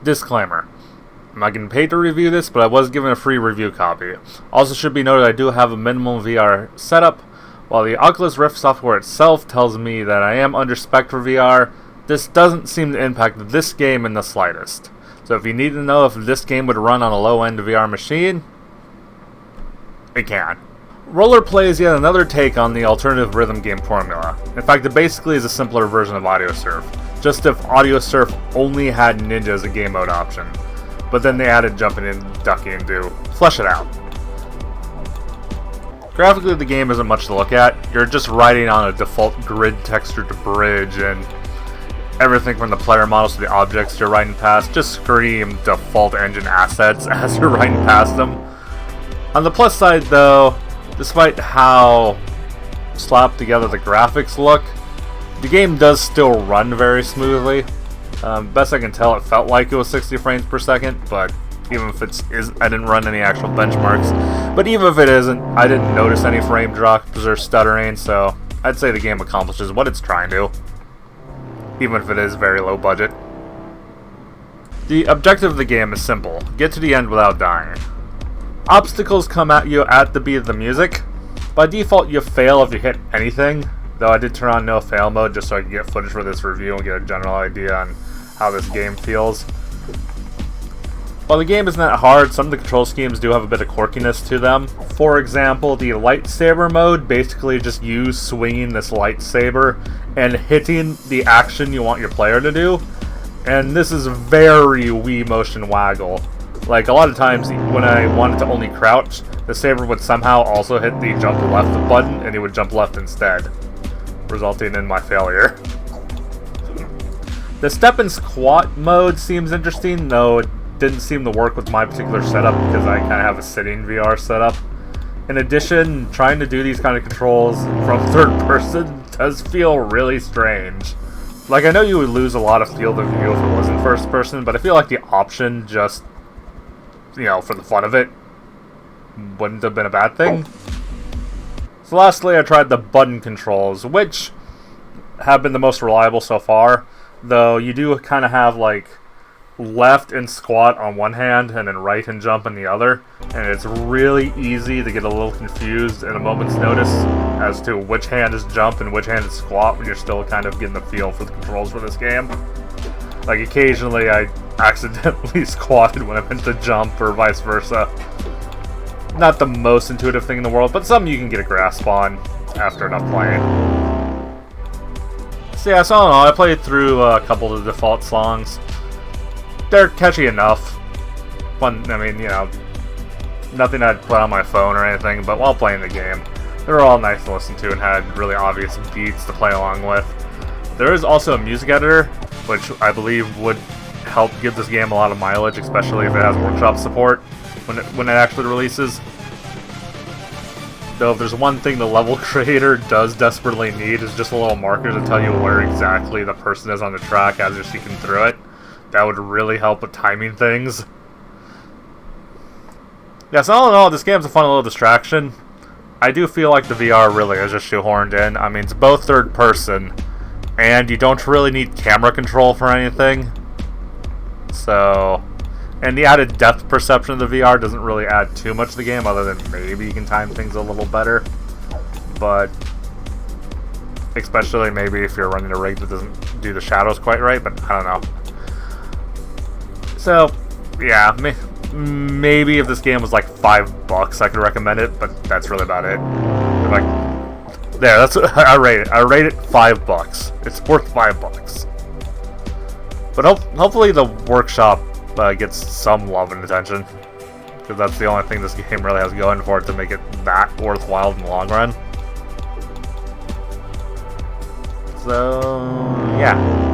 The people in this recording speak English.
Disclaimer. I'm not getting paid to review this, but I was given a free review copy. Also should be noted I do have a minimal VR setup. While the Oculus Rift software itself tells me that I am under spec for VR, this doesn't seem to impact this game in the slightest. So if you need to know if this game would run on a low-end VR machine, it can. Rollerplay is yet another take on the alternative rhythm game formula. In fact, it basically is a simpler version of Audio Surf, just if Audio Surf only had Ninja as a game mode option. But then they added jumping and ducking to flesh it out. Graphically, the game isn't much to look at. You're just riding on a default grid textured bridge, and everything from the player models to the objects you're riding past just scream default engine assets as you're riding past them. On the plus side, though, despite how slapped together the graphics look, the game does still run very smoothly. Best I can tell, it felt like it was 60 frames per second, but even if I didn't run any actual benchmarks. But even if it isn't, I didn't notice any frame drops or stuttering, so I'd say the game accomplishes what it's trying to, even if it is very low budget. The objective of the game is simple: get to the end without dying. Obstacles come at you at the beat of the music. By default, you fail if you hit anything, though I did turn on no fail mode just so I could get footage for this review and get a general idea on how this game feels. While the game isn't that hard, some of the control schemes do have a bit of quirkiness to them. For example, the lightsaber mode basically just you swinging this lightsaber and hitting the action you want your player to do. And this is very Wii Motion Waggle. Like, a lot of times when I wanted to only crouch, the saber would somehow also hit the jump left button and he would jump left instead, resulting in my failure. The step and squat mode seems interesting, though it didn't seem to work with my particular setup because I kind of have a sitting VR setup. In addition, trying to do these kind of controls from third person does feel really strange. Like, I know you would lose a lot of field of view if it wasn't first person, but I feel like the option just, you know, for the fun of it, wouldn't have been a bad thing. So lastly, I tried the button controls, which have been the most reliable so far, though you do kind of have, like, left and squat on one hand and then right and jump on the other, and it's really easy to get a little confused at a moment's notice as to which hand is jump and which hand is squat when you're still kind of getting the feel for the controls for this game. Like, occasionally I accidentally squatted when I meant to jump or vice versa. Not the most intuitive thing in the world, but something you can get a grasp on after enough playing. So yeah, so all in all, I played through a couple of the default songs. They're catchy enough. Fun, I mean, you know, nothing I'd put on my phone or anything, but while playing the game, they were all nice to listen to and had really obvious beats to play along with. There is also a music editor, which I believe would help give this game a lot of mileage, especially if it has workshop support when it actually releases. Though if there's one thing the level creator does desperately need is just a little marker to tell you where exactly the person is on the track as you're seeking through it. That would really help with timing things. Yeah, so all in all, this game's a fun little distraction. I do feel like the VR really is just shoehorned in. I mean, it's both third person, and you don't really need camera control for anything. So, and the added depth perception of the VR doesn't really add too much to the game, other than maybe you can time things a little better. But, especially maybe if you're running a rig that doesn't do the shadows quite right, but I don't know. So, yeah, maybe if this game was like $5, I could recommend it, but that's really about it. Like, there, that's what I rate it. I rate it $5. It's worth $5. But hopefully the workshop gets some love and attention, because that's the only thing this game really has going for it to make it that worthwhile in the long run. So, yeah.